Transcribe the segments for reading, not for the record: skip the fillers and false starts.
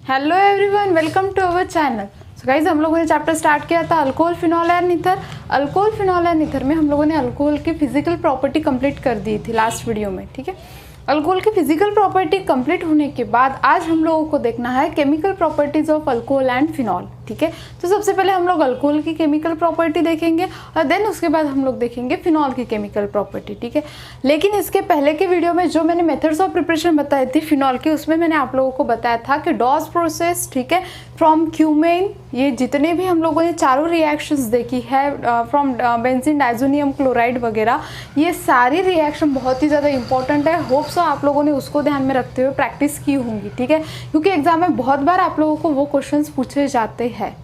Hello everyone, welcome to our channel. So guys, हम लोगों ने चैप्टर स्टार्ट किया था alcohol, phenol and ether. Alcohol, phenol and ether में हम लोगों ने अल्कोहल की फिजिकल प्रॉपर्टी कंप्लीट कर दी थी लास्ट वीडियो में। ठीक है, अल्कोहल की फिजिकल प्रॉपर्टी कंप्लीट होने के बाद आज हम लोगों को देखना है chemical properties of alcohol and phenol. ठीक है, तो सबसे पहले हम लोग अल्कोहल की केमिकल प्रॉपर्टी देखेंगे और देन उसके बाद हम लोग देखेंगे फिनॉल की केमिकल प्रॉपर्टी। ठीक है, लेकिन इसके पहले के वीडियो में जो मैंने मेथड्स ऑफ प्रिपरेशन बताई थी फिनॉल की, उसमें मैंने आप लोगों को बताया था कि डॉस प्रोसेस, ठीक है, फ्रॉम क्यूमेन, ये जितने भी हम लोगों ने चारों रिएक्शंस देखी है फ्रॉम बेंजीन डाइजोनियम क्लोराइड वगैरह, ये सारी रिएक्शन बहुत ही ज़्यादा इंपॉर्टेंट है। होप सो आप लोगों ने उसको ध्यान में रखते हुए प्रैक्टिस की होंगी। ठीक है, क्योंकि एग्जाम में बहुत बार आप लोगों को वो क्वेश्चंस पूछे जाते हैं।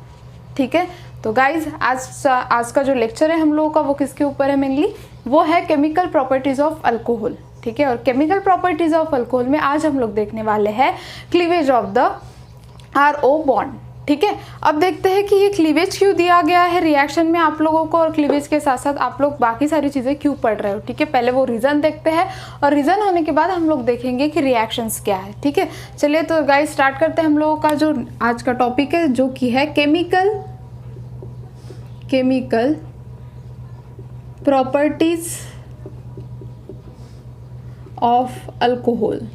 ठीक है, तो गाइज आज का जो लेक्चर है हम लोगों का वो किसके ऊपर है मेनली, वो है केमिकल प्रॉपर्टीज ऑफ अल्कोहल। ठीक है, और केमिकल प्रॉपर्टीज ऑफ अल्कोहल में आज हम लोग देखने वाले हैं cleavage of the RO bond. ठीक है, अब देखते हैं कि ये क्लीवेज क्यों दिया गया है रिएक्शन में आप लोगों को, और क्लीवेज के साथ साथ आप लोग बाकी सारी चीज़ें क्यों पढ़ रहे हो। ठीक है, पहले वो रीज़न देखते हैं और रीज़न होने के बाद हम लोग देखेंगे कि रिएक्शंस क्या है। ठीक है, चलिए तो गाइस स्टार्ट करते हैं हम लोगों का जो आज का टॉपिक है, जो कि है केमिकल प्रॉपर्टीज ऑफ अल्कोहल।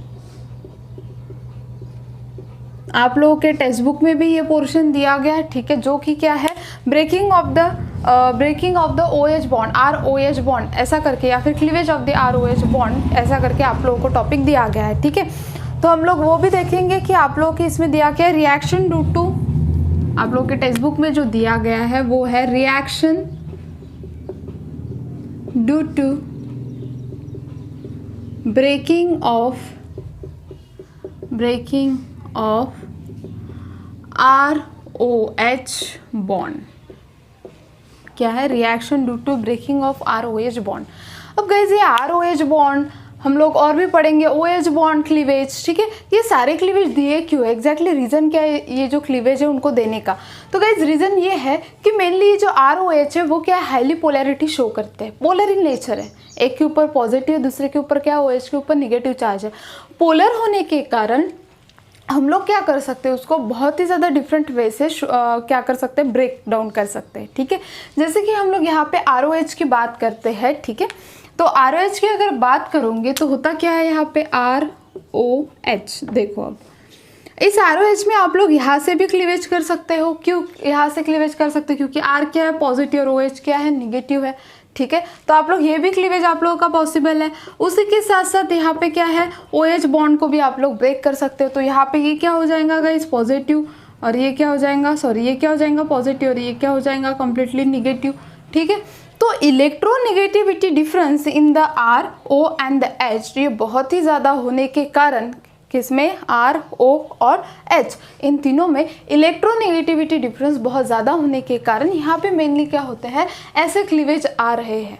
आप लोगों के टेक्स्ट बुक में भी ये पोर्शन दिया गया है। ठीक है, जो कि क्या है, breaking of the OH bond, ROH bond ऐसा करके, या फिर cleavage of the ROH bond ऐसा करके आप लोगों को टॉपिक दिया गया है। ठीक है, तो हम लोग वो भी देखेंगे कि आप लोगों के इसमें दिया गया है रिएक्शन ड्यू टू, आप लोगों के टेक्स्ट बुक में जो दिया गया है वो है reaction due to breaking of ROH bond. क्या है, reaction due to breaking of ROH bond. अब गाइस ये ROH बॉन्ड हम लोग और भी पढ़ेंगे, OH बॉन्ड, क्लीवेज। ठीक है, ये सारे क्लीवेज दिए क्यों, एग्जैक्टली रीज़न क्या है ये जो क्लीवेज है उनको देने का। तो गाइज रीज़न ये है कि मेनली ये जो ROH है वो क्या है, हाईली पोलैरिटी शो करते हैं, पोलर इन नेचर है। एक के ऊपर पॉजिटिव, दूसरे के ऊपर क्या, OH के ऊपर निगेटिव चार्ज है। पोलर होने के कारण हम लोग क्या कर सकते हैं, उसको बहुत ही ज़्यादा डिफरेंट वे से क्या कर सकते हैं, ब्रेक डाउन कर सकते हैं। ठीक है, जैसे कि हम लोग यहाँ पे ROH की बात करते हैं। ठीक है, तो ROH की अगर बात करोगे तो होता क्या है यहाँ पे ROH। देखो अब इस ROH में आप लोग यहाँ से भी क्लीवेज कर सकते हो। क्यों यहाँ से क्लीवेज कर सकते हो, क्योंकि R क्या है, पॉजिटिव, और OH क्या है, निगेटिव है। ठीक है, तो आप लोग ये भी क्लीवेज आप लोगों का पॉसिबल है। उसी के साथ साथ यहाँ पे क्या है, OH बॉन्ड को भी आप लोग ब्रेक कर सकते हो। तो यहाँ पे ये क्या हो जाएगा गाइस, पॉजिटिव, और ये क्या हो जाएगा, सॉरी ये क्या हो जाएगा, पॉजिटिव, और ये क्या हो जाएगा, कंप्लीटली निगेटिव। ठीक है, तो electronegativity difference in the RO and the H ये बहुत ही ज़्यादा होने के कारण, किसमें, RO और H, इन तीनों में इलेक्ट्रोनेगेटिविटी डिफरेंस बहुत ज़्यादा होने के कारण यहाँ पे मेनली क्या होते हैं, ऐसे क्लीवेज आ रहे हैं।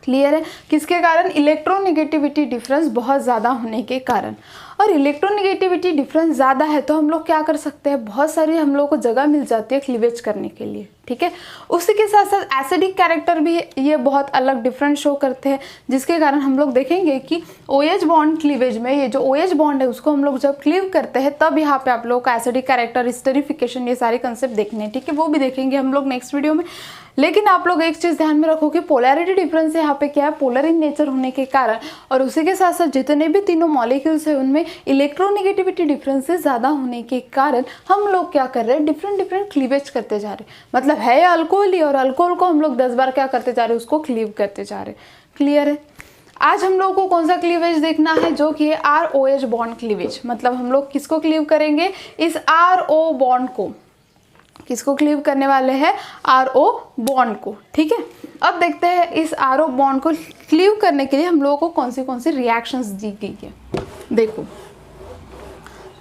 क्लियर है, किसके कारण, इलेक्ट्रोनेगेटिविटी डिफरेंस बहुत ज़्यादा होने के कारण। और इलेक्ट्रोनेगेटिविटी डिफरेंस ज़्यादा है तो हम लोग क्या कर सकते हैं, बहुत सारी हम लोग को जगह मिल जाती है क्लीवेज करने के लिए। ठीक है, उसी के साथ साथ एसिडिक कैरेक्टर भी ये बहुत अलग डिफरेंस शो करते हैं, जिसके कारण हम लोग देखेंगे कि OH बॉन्ड क्लीवेज में ये जो OH बॉन्ड है उसको हम लोग जब क्लीव करते हैं तब यहाँ पे आप लोग का एसिडिक कैरेक्टर, स्टेरिफिकेशन, ये सारे कंसेप्ट देखने हैं। ठीक है, वो भी देखेंगे हम लोग नेक्स्ट वीडियो में। लेकिन आप लोग एक चीज़ ध्यान में रखो कि पोलैरिटी डिफरेंस यहाँ पे क्या है, पोलर इन नेचर होने के कारण, और उसी के साथ साथ जितने भी तीनों मॉलिक्यूल्स है उनमें इलेक्ट्रोनेगेटिविटी डिफरेंसेस ज़्यादा होने के कारण हम लोग क्या कर रहे हैं, डिफरेंट क्लीवेज करते जा रहे हैं। मतलब है अल्कोहल ही, और अल्कोहल को हम लोग 10 बार क्या करते जा रहे हैं, उसको क्लीव करते जा रहे हैं। क्लियर है, आज हम लोग को कौन सा क्लीवेज देखना है, जो कि है ROH बॉन्ड क्लीवेज। मतलब हम लोग किसको क्लीव करेंगे, इस RO बॉन्ड को, किसको क्लीव करने वाले हैं, RO बॉन्ड को। ठीक है, अब देखते हैं इस RO बॉन्ड को क्लीव करने के लिए हम लोगों को कौन सी रिएक्शंस दी गई है। देखो,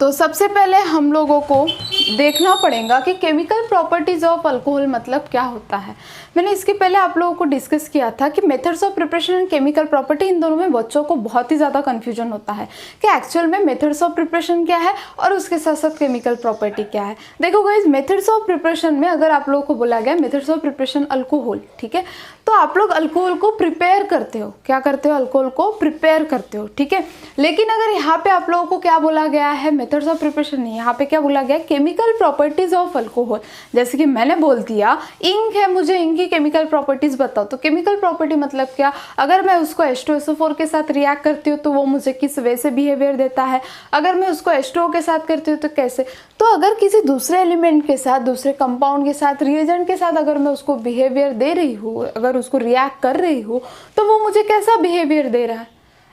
तो सबसे पहले हम लोगों को देखना पड़ेगा कि केमिकल प्रॉपर्टीज ऑफ अल्कोहल मतलब क्या होता है। मैंने इसके पहले आप लोगों को डिस्कस किया था कि methods of preparation and chemical property, इन दोनों में बच्चों को बहुत ही ज़्यादा कन्फ्यूजन होता है कि एक्चुअल में मेथड्स ऑफ प्रिपरेशन क्या है और उसके साथ साथ केमिकल प्रॉपर्टी क्या है। देखो गाइस, मेथड्स ऑफ प्रिपरेशन में अगर आप लोगों को बोला गया मेथड्स ऑफ प्रिपरेशन अल्कोहल, ठीक है, तो आप लोग अल्कोहल को प्रिपेयर करते हो। क्या करते हो? अल्कोहल को प्रिपेयर करते हो, ठीक है। लेकिन अगर यहाँ पे आप लोगों को क्या बोला गया है, मेथड्स ऑफ प्रिपरेशन नहीं, यहाँ पे क्या बोला गया है, केमिकल प्रॉपर्टीज ऑफ अल्कोहल। जैसे कि मैंने बोल दिया इंक है, मुझे इंक की केमिकल प्रॉपर्टीज बताओ, तो केमिकल प्रॉपर्टी मतलब क्या, अगर मैं उसको H2SO4 के साथ रिएक्ट करती हूँ तो वो मुझे किस वे से बिहेवियर देता है, अगर मैं उसको H2O के साथ करती हूँ तो कैसे। तो अगर किसी दूसरे एलिमेंट के साथ, दूसरे कंपाउंड के साथ, रिएजेंट के साथ अगर मैं उसको बिहेवियर दे रही हूँ, अगर उसको रिएक्ट कर रही हूँ, तो वो मुझे कैसा बिहेवियर दे रहा है,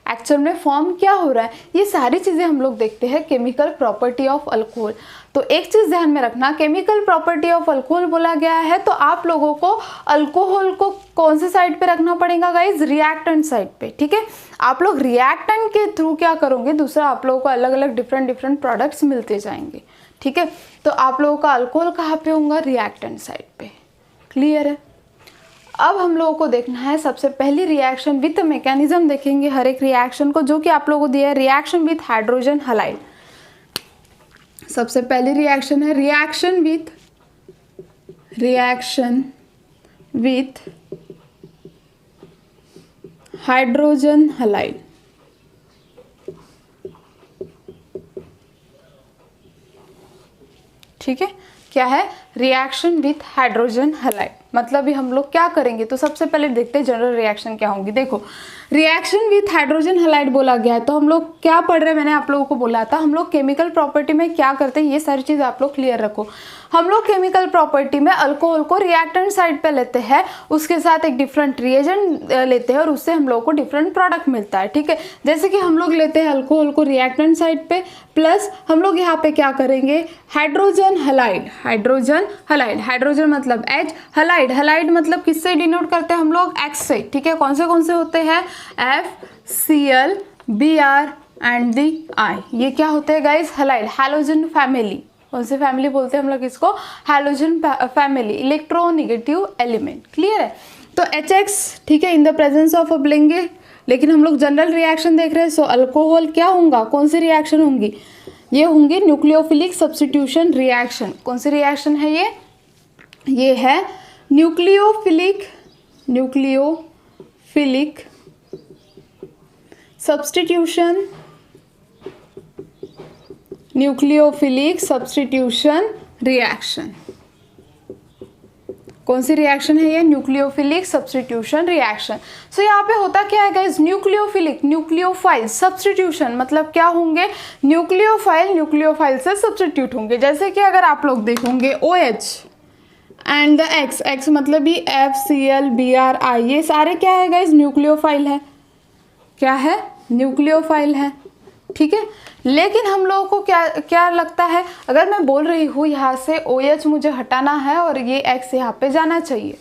एक्चुअल में फॉर्म क्या हो रहा है, ये सारी चीज़ें हम लोग देखते हैं केमिकल प्रॉपर्टी ऑफ अल्कोहल। तो एक चीज़ ध्यान में रखना, केमिकल प्रॉपर्टी ऑफ अल्कोहल बोला गया है तो आप लोगों को अल्कोहल को कौन से साइड पे रखना पड़ेगा गाइज, रिएक्टेंट साइड पे, ठीक है। आप लोग रिएक्टेंट के थ्रू क्या करोगे, दूसरा आप लोगों को अलग अलग डिफरेंट प्रोडक्ट्स मिलते जाएंगे, ठीक है। तो आप लोगों का अल्कोहल कहाँ पे होगा, रिएक्टेंट साइड पे। क्लियर है? अब हम लोगों को देखना है सबसे पहली रिएक्शन विथ मैकेनिज्म देखेंगे हर एक रिएक्शन को, जो कि आप लोगों को दिया है रिएक्शन विथ हाइड्रोजन हैलाइड। सबसे पहली रिएक्शन है रिएक्शन विथ हाइड्रोजन हैलाइड। ठीक है, क्या है, रिएक्शन विथ हाइड्रोजन हैलाइड। मतलब भी हम लोग क्या करेंगे, तो सबसे पहले देखते हैं जनरल रिएक्शन क्या होंगी। देखो, रिएक्शन विथ हाइड्रोजन हैलाइड बोला गया है तो हम लोग क्या पढ़ रहे हैं, मैंने आप लोगों को बोला था हम लोग केमिकल प्रॉपर्टी में क्या करते हैं, ये सारी चीज़ आप लोग क्लियर रखो। हम लोग केमिकल प्रॉपर्टी में अल्कोहल को रिएक्टेंट साइड पे लेते हैं, उसके साथ एक डिफरेंट रिएजेंट लेते हैं और उससे हम लोग को डिफरेंट प्रोडक्ट मिलता है, ठीक है। जैसे कि हम लोग लेते हैं अल्कोहल को रिएक्टेंट साइड पे, प्लस हम लोग यहाँ पे क्या करेंगे, हाइड्रोजन हैलाइड। हाइड्रोजन मतलब H, हैलाइड मतलब किससे डिनोट करते हैं हम लोग, X से, ठीक है। कौन से होते हैं, FCl, Br and the I, ये क्या होते हैं गाइज, हैलाइड, हैलोजन फैमिली। कौन सी फैमिली बोलते हैं हम लोग इसको, halogen family, electronegative element. Clear है? तो HX, ठीक है, इन द प्रेजेंस ऑफ अब लेंगे, लेकिन हम लोग जनरल रिएक्शन देख रहे हैं। सो अल्कोहल क्या होगा, कौन सी रिएक्शन होंगी, ये होंगी न्यूक्लियोफिलिक सब्स्टिट्यूशन रिएक्शन। कौन सी रिएक्शन है ये है न्यूक्लियोफिलिक सब्स्टिट्यूशन रिएक्शन। कौन सी रिएक्शन है ये, न्यूक्लियोफिलिक सब्स्टिट्यूशन रिएक्शन। सो यहाँ पे होता क्या है गाइज, न्यूक्लियोफाइल सब्स्टिट्यूशन मतलब क्या होंगे, न्यूक्लियोफाइल से सब्स्टिट्यूट होंगे। जैसे कि अगर आप लोग देखोगे OH एंड द X मतलब भी FCl, Br, I, ये सारे क्या है गाइज, न्यूक्लियोफाइल है। क्या है, न्यूक्लियोफाइल है, ठीक है। लेकिन हम लोगों को क्या लगता है, अगर मैं बोल रही हूँ यहाँ से OH मुझे हटाना है और ये X यहाँ पे जाना चाहिए,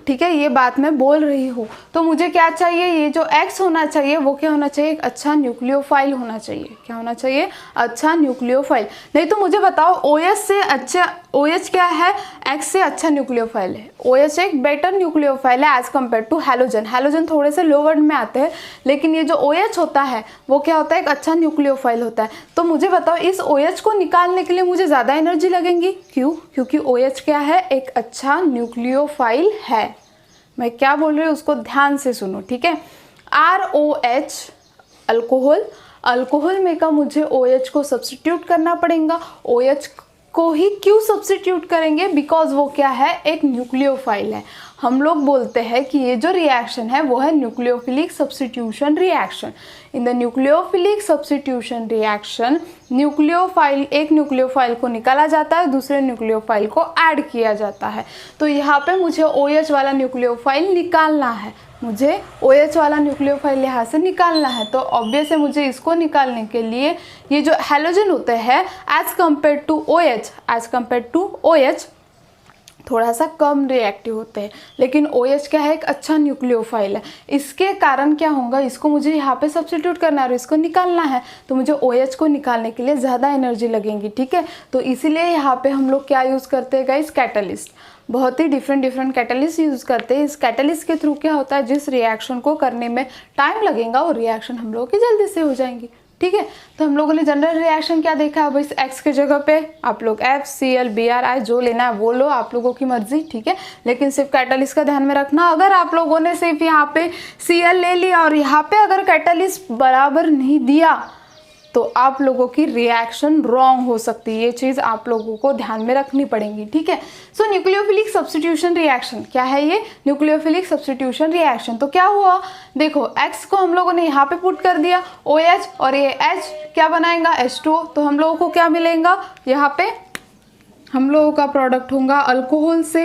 ठीक है, ये बात मैं बोल रही हूँ, तो मुझे क्या चाहिए, ये जो X होना चाहिए वो क्या होना चाहिए, एक अच्छा न्यूक्लियोफाइल होना चाहिए। क्या होना चाहिए, अच्छा न्यूक्लियोफाइल। नहीं तो मुझे बताओ OH से अच्छा, OH क्या है, X से अच्छा न्यूक्लियोफाइल है। OH एक बेटर न्यूक्लियोफाइल है as compare to halogen. Halogen थोड़े से लोअर में आते हैं, लेकिन ये जो OH होता है वो क्या होता है, एक अच्छा न्यूक्लियोफाइल होता है। तो मुझे बताओ इस OH को निकालने के लिए मुझे ज़्यादा एनर्जी लगेगी, क्यों, क्योंकि OH क्या है, एक अच्छा न्यूक्लियोफाइल है। मैं क्या बोल रही हूँ उसको ध्यान से सुनो, ठीक है। ROH अल्कोहल में का मुझे OH को सब्स्टिट्यूट करना पड़ेगा। OH को ही क्यों सब्स्टिट्यूट करेंगे, बिकॉज वो क्या है, एक न्यूक्लियोफाइल है। हम लोग बोलते हैं कि ये जो रिएक्शन है वो है nucleophilic substitution reaction. In the nucleophilic substitution reaction एक न्यूक्लियोफाइल को निकाला जाता है, दूसरे न्यूक्लियोफाइल को ऐड किया जाता है। तो यहाँ पे मुझे OH वाला न्यूक्लियोफाइल निकालना है, मुझे OH वाला न्यूक्लियोफाइल यहाँ से निकालना है। तो ऑब्वियस है मुझे इसको निकालने के लिए ये जो हैलोजन होते हैं एज कम्पेयर टू OH थोड़ा सा कम रिएक्टिव होते हैं। लेकिन OH क्या है, एक अच्छा न्यूक्लियोफाइल है। इसके कारण क्या होगा, इसको मुझे यहाँ पे सब्स्टिट्यूट करना है और इसको निकालना है, तो मुझे OH को निकालने के लिए ज़्यादा एनर्जी लगेगी, ठीक है। तो इसीलिए यहाँ पे हम लोग क्या यूज़ करते हैं गाइस, कैटलिस्ट। बहुत ही डिफरेंट कैटलिस्ट यूज़ करते हैं। इस कैटलिस्ट के थ्रू क्या होता है, जिस रिएक्शन को करने में टाइम लगेगा वो रिएक्शन हम लोगों की जल्दी से हो जाएंगी, ठीक है। तो हम लोगों ने जनरल रिएक्शन क्या देखा, अब इस X के जगह पे आप लोग FCl BrI जो लेना है वो लो, आप लोगों की मर्जी, ठीक है। लेकिन सिर्फ कैटलिस्ट का ध्यान में रखना। अगर आप लोगों ने सिर्फ यहाँ पे Cl ले लिया और यहाँ पे अगर कैटलिस्ट बराबर नहीं दिया तो आप लोगों की रिएक्शन रॉन्ग हो सकती है। ये चीज़ आप लोगों को ध्यान में रखनी पड़ेगी, ठीक है। सो न्यूक्लियोफिलिक सब्स्टिट्यूशन रिएक्शन क्या है, ये न्यूक्लियोफिलिक सब्स्टिट्यूशन रिएक्शन। तो क्या हुआ, देखो X को हम लोगों ने यहाँ पे पुट कर दिया OH और ये H क्या बनाएगा H2O। तो हम लोगों को क्या मिलेगा, यहाँ पे हम लोगों का प्रोडक्ट होगा अल्कोहल से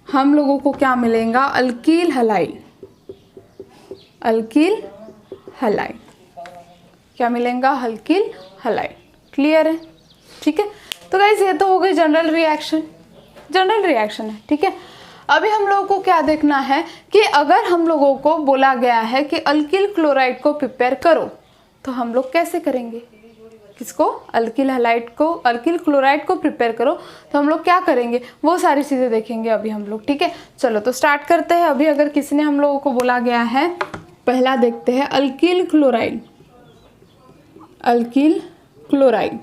हम लोगों को क्या मिलेगा, अल्कील हैलाइड। अल्कील हैलाइड क्या मिलेगा, अल्कील हैलाइड। क्लियर है, ठीक है। तो गाइस ये तो हो गई जनरल रिएक्शन, जनरल रिएक्शन है, ठीक है। अभी हम लोगों को क्या देखना है कि अगर हम लोगों को बोला गया है कि अल्कील क्लोराइड को प्रिपेयर करो तो हम लोग कैसे करेंगे, किसको, अल्कील हैलाइड को, अल्कील क्लोराइड को प्रिपेयर करो तो हम लोग क्या करेंगे, वो सारी चीज़ें देखेंगे अभी हम लोग, ठीक है। चलो तो स्टार्ट करते हैं। अभी अगर किसी ने हम लोगों को बोला गया है, पहला देखते हैं अल्कील क्लोराइड। अल्कील क्लोराइड,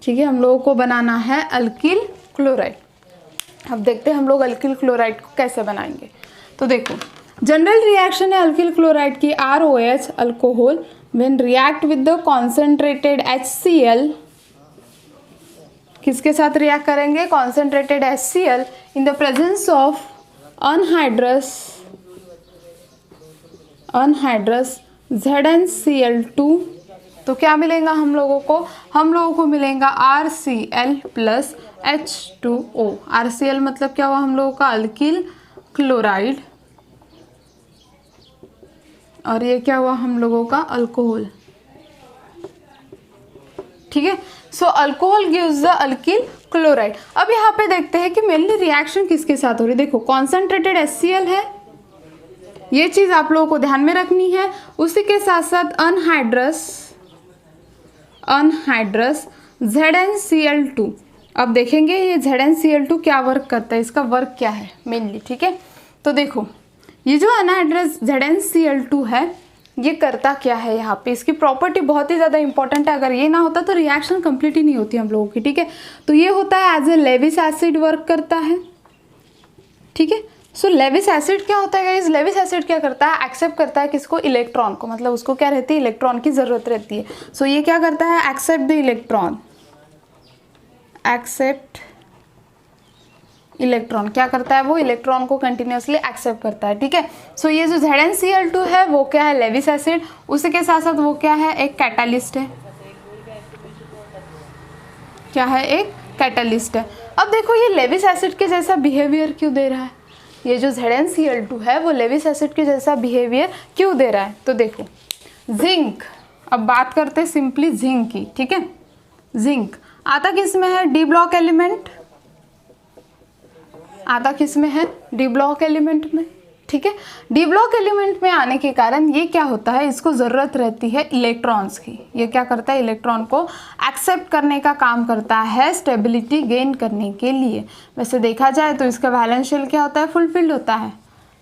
ठीक है, हम लोगों को बनाना है अल्कील क्लोराइड। अब देखते हैं हम लोग अल्कील क्लोराइड को कैसे बनाएंगे। तो देखो जनरल रिएक्शन है अल्कील क्लोराइड की, ROH alcohol when react with the concentrated HCl, किसके साथ रिएक्ट करेंगे, concentrated HCl in the presence of anhydrous ZnCl2। तो क्या मिलेगा हम लोगों को मिलेगा RCl प्लस H2O। RCl मतलब क्या हुआ हम लोगों का, अल्कील क्लोराइड, और ये क्या हुआ हम लोगों का, अल्कोहल, ठीक है। So alcohol gives the alkyl chloride. अब यहाँ पे देखते हैं कि मेनली रिएक्शन किसके साथ हो रही है। देखो कॉन्सेंट्रेटेड HCl है, ये चीज़ आप लोगों को ध्यान में रखनी है। उसी के साथ साथ अनहाइड्रस ZnCl2। अब देखेंगे ये ZnCl2 क्या वर्क करता है, इसका वर्क क्या है मेनली, ठीक है। तो देखो ये जो अनहाइड्रस ZnCl2 है ये करता क्या है, यहाँ पे इसकी प्रॉपर्टी बहुत ही ज़्यादा इंपॉर्टेंट है। अगर ये ना होता तो रिएक्शन कंप्लीट ही नहीं होती हम लोगों की, ठीक है। तो ये होता है as a Lewis acid work करता है, ठीक है। सो लेविस एसिड क्या होता है गाइस, लेविस एसिड क्या करता है, एक्सेप्ट करता है किसको, इलेक्ट्रॉन को, मतलब उसको क्या रहती है, इलेक्ट्रॉन की ज़रूरत रहती है। सो ये क्या करता है, accept the electron, accept electron, क्या करता है वो, इलेक्ट्रॉन को कंटिन्यूसली एक्सेप्ट करता है, ठीक है। सो ये जो ZnCl2 है वो क्या है, लेविस एसिड, उसी के साथ साथ वो क्या है, एक कैटालिस्ट है, क्या है, एक कैटालिस्ट है। अब देखो ये लेविस एसिड के जैसा बिहेवियर क्यों दे रहा है, ये जो ZnCl2 है वो लेविस एसिड के जैसा बिहेवियर क्यों दे रहा है। तो देखो जिंक, अब बात करते हैं सिंपली जिंक की, ठीक है। जिंक आता किस में है, डी ब्लॉक एलिमेंट, आता किस में है, डी ब्लॉक एलिमेंट में, ठीक है। डी ब्लॉक एलिमेंट में आने के कारण ये क्या होता है, इसको ज़रूरत रहती है इलेक्ट्रॉन्स की। ये क्या करता है, इलेक्ट्रॉन को एक्सेप्ट करने का काम करता है स्टेबिलिटी गेन करने के लिए। वैसे देखा जाए तो इसका वैलेंस शेल क्या होता है, फुलफिल्ड होता है,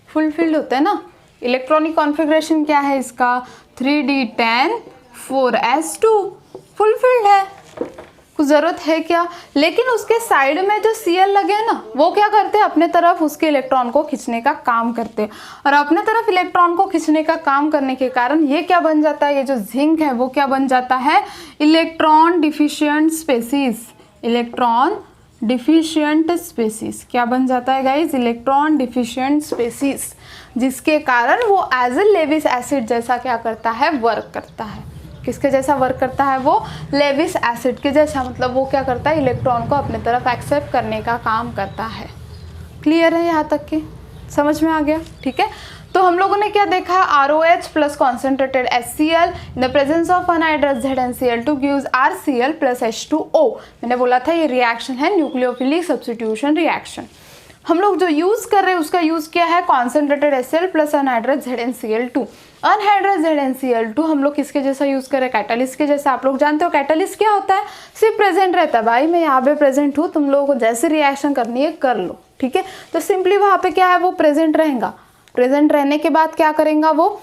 फुलफिल्ड होता है ना। इलेक्ट्रॉनिक कॉन्फ़िगरेशन क्या है इसका, 3d10 4s2, फुलफिल्ड है, कुछ ज़रूरत है क्या। लेकिन उसके साइड में जो Cl लगे हैं ना वो क्या करते हैं, अपने तरफ उसके इलेक्ट्रॉन को खींचने का काम करते हैं, और अपने तरफ इलेक्ट्रॉन को खींचने का काम करने के कारण ये क्या बन जाता है, ये जो जिंक है वो क्या बन जाता है, electron deficient species. Electron deficient species क्या बन जाता है गाइज, इलेक्ट्रॉन डिफिशिएंट स्पेसीज, जिसके कारण वो एज ए लेविस एसिड जैसा क्या करता है, वर्क करता है। किसके जैसा वर्क करता है वो, लेविस एसिड के जैसा, मतलब वो क्या करता है, इलेक्ट्रॉन को अपने तरफ एक्सेप्ट करने का काम करता है। क्लियर है यहाँ तक के, समझ में आ गया, ठीक है। तो हम लोगों ने क्या देखा, ROH plus concentrated HCl in the presence of anhydrous ZnCl2 gives RCl plus H2O। मैंने बोला था ये रिएक्शन है न्यूक्लियोफिलिक सब्स्टिट्यूशन रिएक्शन। हम लोग जो यूज कर रहे हैं उसका यूज क्या है, concentrated HCl plus anhydrous ZnCl2। Anhydrous ZnCl2 हम लोग किसके जैसा यूज कर रहे हैं, कैटालिस्ट के जैसा। आप लोग जानते हो कैटालिस्ट क्या होता है, सिर्फ प्रेजेंट रहता है, भाई मैं यहाँ पे प्रेजेंट हूँ, तुम लोगों को जैसे रिएक्शन करनी है कर लो, ठीक है। तो सिंपली वहाँ पे क्या है, वो प्रेजेंट रहेगा। प्रेजेंट रहने के बाद क्या करेगा, वो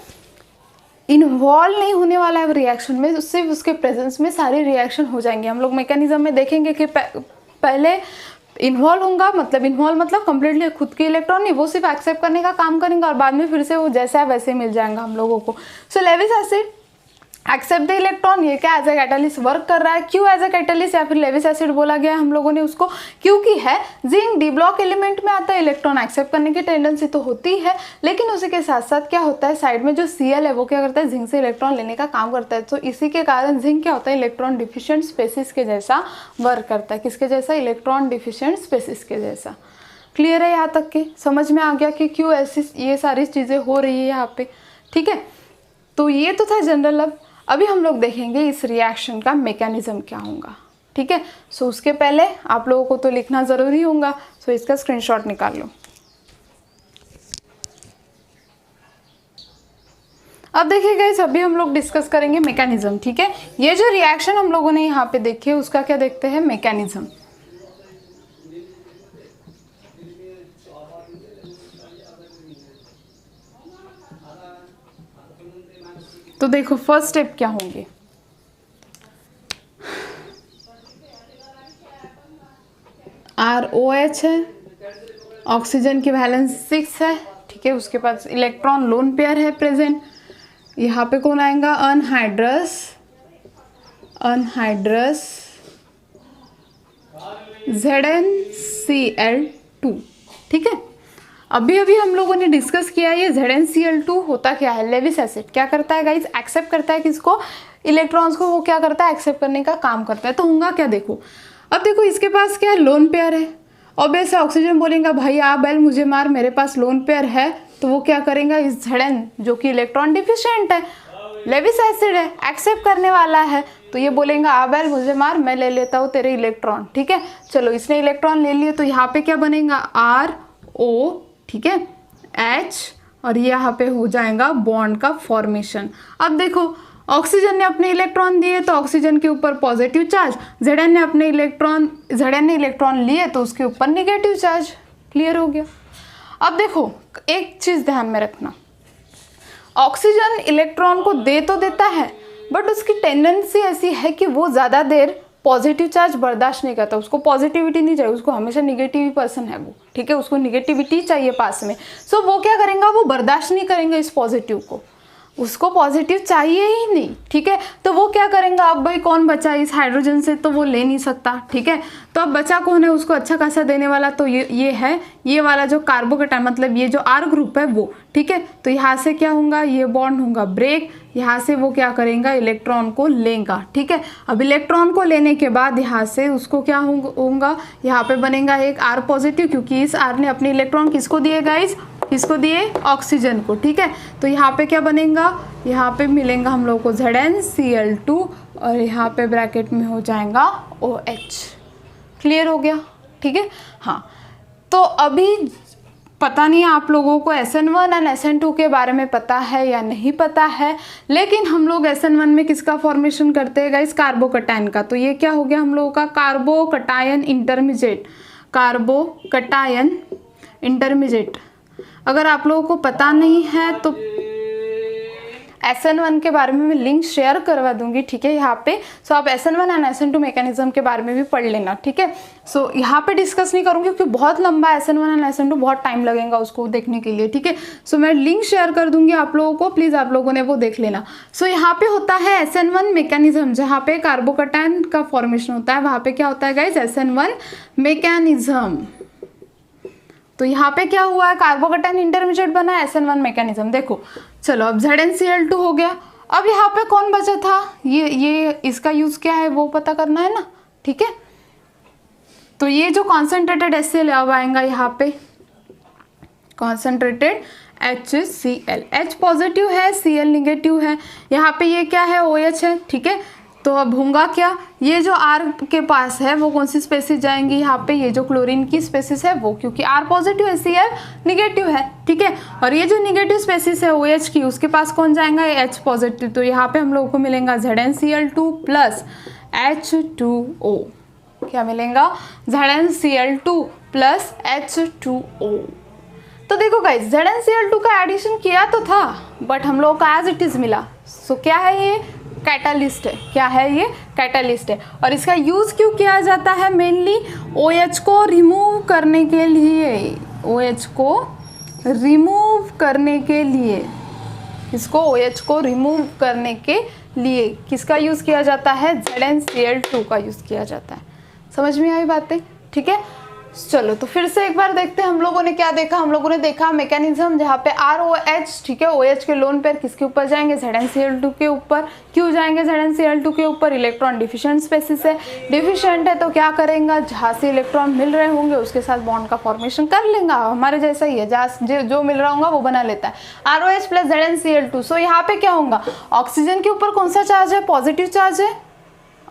इन्वॉल्व नहीं होने वाला है रिएक्शन में, सिर्फ उसके प्रेजेंस में सारी रिएक्शन हो जाएंगे। हम लोग मैकेनिज्म में देखेंगे कि पहले इन्वॉल्व होगा, मतलब कंप्लीटली खुद के इलेक्ट्रॉन नहीं, वो सिर्फ एक्सेप्ट करने का काम करेंगे और बाद में फिर से वो जैसा है वैसे मिल जाएगा हम लोगों को। So Lewis acid accept the electron, ये क्या एज ए कैटालिस्ट वर्क कर रहा है। क्यों एज ए कैटालिस्ट या फिर लेविस एसिड बोला गया है हम लोगों ने उसको, क्योंकि है जिंक डी ब्लॉक एलिमेंट में आता है, इलेक्ट्रॉन एक्सेप्ट करने की टेंडेंसी तो होती है, लेकिन उसी के साथ साथ क्या होता है, साइड में जो Cl है वो क्या करता है, जिंक से इलेक्ट्रॉन लेने का काम करता है। तो इसी के कारण जिंक क्या होता है, इलेक्ट्रॉन डिफिशिएंट स्पेसिस के जैसा वर्क करता है। किसके जैसा, इलेक्ट्रॉन डिफिशिएंट स्पेसिस के जैसा। क्लियर है यहाँ तक के, समझ में आ गया कि क्यों ऐसी ये सारी चीज़ें हो रही है यहाँ पे, ठीक है। तो ये तो था जनरल। अभी हम लोग देखेंगे इस रिएक्शन का मैकेनिज्म क्या होगा, ठीक है। सो उसके पहले आप लोगों को तो लिखना ज़रूरी होगा, सो इसका स्क्रीनशॉट निकाल लो। अब देखिए गाइस, अभी हम लोग डिस्कस करेंगे मैकेनिज्म, ठीक है। ये जो रिएक्शन हम लोगों ने यहाँ पे देखी है उसका क्या देखते हैं, मैकेनिज्म। तो देखो फर्स्ट स्टेप क्या होंगे, ROH है, ऑक्सीजन की वैलेंस 6 है, ठीक है। उसके पास इलेक्ट्रॉन लोन पेयर है प्रेजेंट। यहाँ पे कौन आएगा, अनहाइड्रस ZnCl2, ठीक है। अभी हम लोगों ने डिस्कस किया ये ZnCl2 होता क्या है, लेविस एसिड क्या करता है गाइस, एक्सेप्ट करता है किसको, इलेक्ट्रॉन्स को, वो क्या करता है, एक्सेप्ट करने का काम करता है। तो होगा क्या, देखो अब देखो इसके पास क्या है, लोन पेयर है। ऑब्वियस है ऑक्सीजन बोलेगा भाई आ बेल मुझे मार, मेरे पास लोन पेयर है, तो वो क्या करेगा, इस Zn जो कि इलेक्ट्रॉन डिफिशिएंट है, लेविस एसिड है, एक्सेप्ट करने वाला है, तो ये बोलेगा आ बेल मुझे मार, मैं ले लेता हूँ तेरे इलेक्ट्रॉन, ठीक है। चलो इसने इलेक्ट्रॉन ले लिए, तो यहाँ पे क्या बनेगा, RO, ठीक है, H, और यहाँ पे हो जाएगा बॉन्ड का फॉर्मेशन। अब देखो ऑक्सीजन ने अपने इलेक्ट्रॉन दिए तो ऑक्सीजन के ऊपर पॉजिटिव चार्ज, Zn ने इलेक्ट्रॉन लिए तो उसके ऊपर नेगेटिव चार्ज। क्लियर हो गया। अब देखो एक चीज ध्यान में रखना, ऑक्सीजन इलेक्ट्रॉन को दे तो देता है, बट उसकी टेंडेंसी ऐसी है कि वो ज़्यादा देर पॉजिटिव चार्ज बर्दाश्त नहीं करता, उसको पॉजिटिविटी नहीं चाहिए, उसको हमेशा निगेटिव पर्सन है वो, ठीक है, उसको निगेटिविटी चाहिए पास में। सो वो क्या करेगा, वो बर्दाश्त नहीं करेंगे इस पॉजिटिव को, उसको पॉजिटिव चाहिए ही नहीं, ठीक है। तो वो क्या करेंगे, अब भाई कौन बचा इस हाइड्रोजन से, तो वो ले नहीं सकता, ठीक है। तो अब बचा कौन है उसको अच्छा खासा देने वाला, तो ये है, ये वाला जो कार्बोकेटाइन मतलब ये जो R ग्रुप है वो, ठीक है। तो यहाँ से क्या होगा, ये बॉन्ड होगा ब्रेक, यहाँ से वो क्या करेगा, इलेक्ट्रॉन को लेगा, ठीक है। अब इलेक्ट्रॉन को लेने के बाद यहाँ से उसको क्या होगा, यहाँ पे बनेगा एक R पॉजिटिव, क्योंकि इस R ने अपने इलेक्ट्रॉन किसको दिए गाइज, किसको दिए, ऑक्सीजन को, ठीक है। तो यहाँ पे क्या बनेगा, यहाँ पे मिलेगा हम लोग को ZnCl2 और यहाँ पे ब्रैकेट में हो जाएगा OH। क्लियर हो गया, ठीक है। हाँ, तो अभी पता नहीं आप लोगों को SN1 एंड SN2 के बारे में पता है या नहीं पता है, लेकिन हम लोग SN1 में किसका फॉर्मेशन करते हैं गाइस, कार्बोकटायन का। तो ये क्या हो गया हम लोगों का, कार्बोकटायन इंटरमीडिएट। अगर आप लोगों को पता नहीं है तो SN1 के बारे में मैं लिंक शेयर करवा दूंगी, ठीक है, यहाँ पे। सो आप SN1 एंड SN2 मैकेनिज्म के बारे में भी पढ़ लेना, ठीक है। सो यहाँ पे डिस्कस नहीं करूँगी क्योंकि बहुत लंबा SN1 एंड SN2, बहुत टाइम लगेगा उसको देखने के लिए, ठीक है। सो मैं लिंक शेयर कर दूंगी आप लोगों को, प्लीज़ आप लोगों ने वो देख लेना। सो यहाँ पे होता है SN1 मैकेनिज्म, जहाँ पे कार्बोकटायन का फॉर्मेशन होता है, वहाँ पे क्या होता है गाइज, SN1 मैकेनिज्म। तो यहाँ पे क्या हुआ है, कार्बोकटायन इंटरमीडिएट बना है, SN1 मैकेनिज्म। देखो चलो अब ZnCl2 हो गया। अब यहाँ पे कौन बचा था, ये इसका यूज क्या है वो पता करना है ना, ठीक है। तो ये जो कॉन्सेंट्रेटेड HCl अब आएगा यहाँ पे, कॉन्सेंट्रेटेड HCl। H पॉजिटिव है, Cl निगेटिव है। यहाँ पे ये क्या है, OH है, ठीक है। तो अब होगा क्या, ये जो R के पास है वो कौन सी स्पेसिस जाएंगी, यहाँ पे ये जो क्लोरीन की स्पेसिस है वो, क्योंकि R पॉजिटिव है, Cl निगेटिव है, ठीक है। और ये जो निगेटिव स्पेसिस है OH की, उसके पास कौन जाएगा, H पॉजिटिव। तो यहाँ पे हम लोगों को मिलेगा ZnCl2 प्लस H2O। क्या मिलेगा, ZnCl2 प्लस H2O। तो देखो गाइस, ZnCl2 का एडिशन किया तो था, बट हम लोगों का एज इट इज मिला। सो क्या है ये, कैटालिस्ट है। क्या है ये, कैटालिस्ट है। और इसका यूज क्यों किया जाता है, मेनली OH को रिमूव करने के लिए। OH को रिमूव करने के लिए, इसको OH को रिमूव करने के लिए किसका यूज किया जाता है, ZnCl2 का यूज किया जाता है। समझ में आई बातें, ठीक है। चलो तो फिर से एक बार देखते हैं हम लोगों ने क्या देखा। हम लोगों ने देखा मैकेनिज्म जहाँ पे ROH, ठीक है, OH के लोन पेयर किसके ऊपर जाएंगे, ZnCl2 के ऊपर। क्यों जाएंगे ZnCl2 के ऊपर, इलेक्ट्रॉन डिफिशिएंट स्पेसिस है। डिफिशिएंट है तो क्या करेंगे, जहाँ से इलेक्ट्रॉन मिल रहे होंगे उसके साथ बॉन्ड का फॉर्मेशन कर लेंगे। हमारे जैसा ही है, जहाँ जो मिल रहा होगा वो बना लेता है। ROH plus ZnCl2। सो यहाँ पे क्या होगा, ऑक्सीजन के ऊपर कौन सा चार्ज है, पॉजिटिव चार्ज है।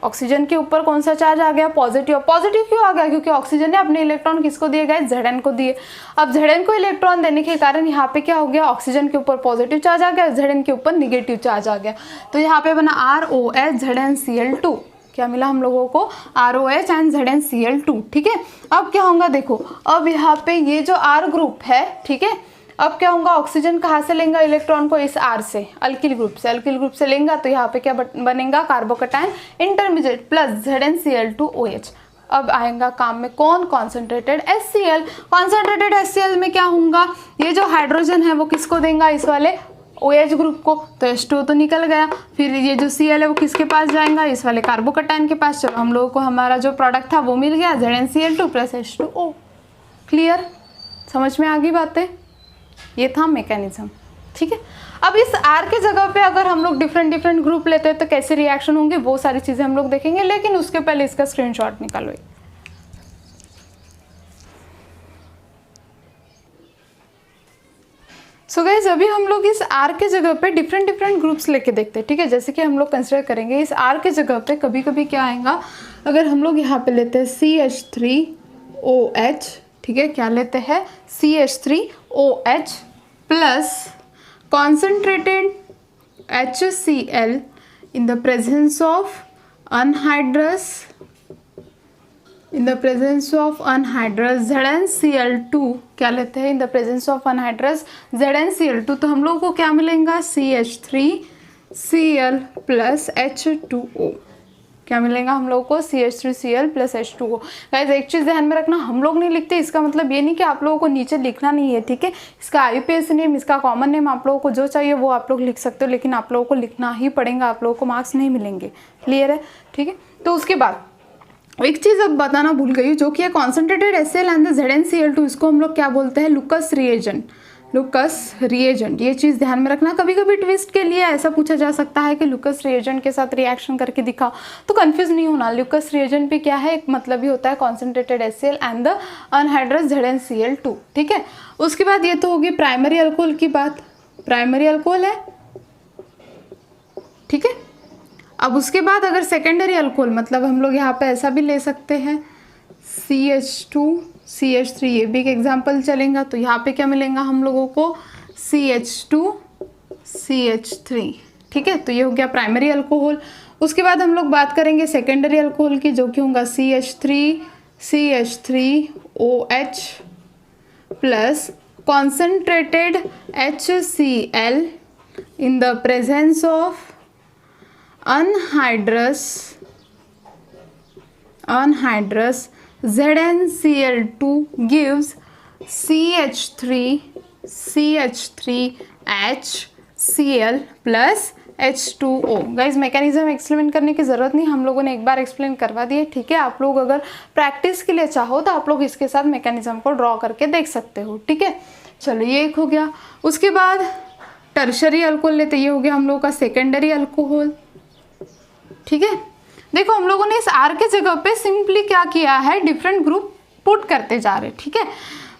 ऑक्सीजन के ऊपर कौन सा चार्ज आ गया, पॉजिटिव। पॉजिटिव क्यों आ गया, क्योंकि ऑक्सीजन ने अपने इलेक्ट्रॉन किसको दिए गए, Zn को दिए। अब Zn को इलेक्ट्रॉन देने के कारण यहाँ पे क्या हो गया, ऑक्सीजन के ऊपर पॉजिटिव चार्ज आ गया, Zn के ऊपर निगेटिव चार्ज आ गया। तो यहाँ पे बना ROH ZnCl2। क्या मिला हम लोगों को, ROH एंड ZnCl2, ठीक है। अब क्या होगा देखो, अब यहाँ पे ये जो R ग्रुप है, ठीक है, अब क्या होगा, ऑक्सीजन कहाँ से लेंगे इलेक्ट्रॉन को, इस R से, अल्किल ग्रुप से। अल्किल ग्रुप से लेंगे तो यहाँ पे क्या बनेगा, कार्बोकैटायन इंटरमीडिएट प्लस ZnCl2OH। अब आएगा काम में कौन, कॉन्सेंट्रेटेड HCl। कॉन्सेंट्रेटेड HCl में क्या होगा, ये जो हाइड्रोजन है वो किसको देगा, इस वाले OH ग्रुप को। तो H2O तो निकल गया, फिर ये जो Cl है वो किसके पास जाएगा, इस वाले कार्बोकैटायन के पास। चलो हम लोगों को हमारा जो प्रोडक्ट था वो मिल गया, ZnCl2 प्लस H2O। क्लियर, समझ में आ गई बातें, ये था मैकेनिज्म, ठीक है। अब इस R के जगह पे अगर हम लोग डिफरेंट ग्रुप लेते हैं तो कैसे रिएक्शन होंगे, वो सारी चीज़ें हम लोग देखेंगे, लेकिन उसके पहले इसका स्क्रीनशॉट निकालो। सो गाइस, अभी हम लोग इस R के जगह पे डिफरेंट ग्रुप्स लेके देखते हैं, ठीक है। जैसे कि हम लोग कंसिडर करेंगे इस R के जगह पे कभी कभी क्या आएगा, अगर हम लोग यहाँ पे लेते हैं CH3OH, ठीक है, क्या लेते हैं, CH3OH plus concentrated HCl in the presence of anhydrous ZnCl2, क्या लेते हैं, इन the presence of anhydrous ZnCl2। तो हम लोगों को क्या मिलेगा, CH3Cl प्लस H2O। क्या मिलेगा हम लोगों को, CH3Cl प्लस H2O। गाइस एक चीज़ ध्यान में रखना, हम लोग नहीं लिखते, इसका मतलब ये नहीं कि आप लोगों को नीचे लिखना नहीं है, ठीक है। इसका IUPAC नेम, इसका कॉमन नेम, आप लोगों को जो चाहिए वो आप लोग लिख सकते हो, लेकिन आप लोगों को लिखना ही पड़ेगा, आप लोगों को मार्क्स नहीं मिलेंगे। क्लियर है, ठीक है। तो उसके बाद एक चीज़ अब बताना भूल गई, जो कि है concentrated HCl and the ZnCl2, इसको हम लोग क्या बोलते हैं, लुकस रिएजेंट। ये चीज़ ध्यान में रखना, कभी कभी ट्विस्ट के लिए ऐसा पूछा जा सकता है कि लुकस रिएजेंट के साथ रिएक्शन करके दिखाओ, तो कंफ्यूज नहीं होना। लुकस रिएजेंट भी क्या है, एक मतलब ही होता है concentrated HCl and the anhydrous ZnCl2, ठीक है। उसके बाद ये तो होगी प्राइमरी अल्कोहल की बात, प्राइमरी अल्कोहल है, ठीक है। अब उसके बाद अगर सेकेंडरी अल्कोहल, मतलब हम लोग यहाँ पे ऐसा भी ले सकते हैं CH2CH3, ये भी एक एग्जाम्पल चलेगा। तो यहाँ पे क्या मिलेगा हम लोगों को, CH2CH3, ठीक है। तो ये हो गया प्राइमरी अल्कोहल। उसके बाद हम लोग बात करेंगे सेकेंडरी अल्कोहल की, जो कि होगा CH3OH plus concentrated HCl in the presence of anhydrous ZnCl2 gives CH3HCl plus H2O। Guys mechanism explain करने की ज़रूरत नहीं, हम लोगों ने एक बार एक्सप्लेन करवा दिए, ठीक है। आप लोग अगर प्रैक्टिस के लिए चाहो तो आप लोग इसके साथ मैकेनिज्म को ड्रॉ करके देख सकते हो, ठीक है। चलो ये एक हो गया। उसके बाद टर्शरी अल्कोहल लेते, ये हो गया हम लोगों का सेकेंडरी अल्कोहल, ठीक है। देखो हम लोगों ने इस R के जगह पे सिंपली क्या किया है, डिफरेंट ग्रुप पुट करते जा रहे, ठीक है।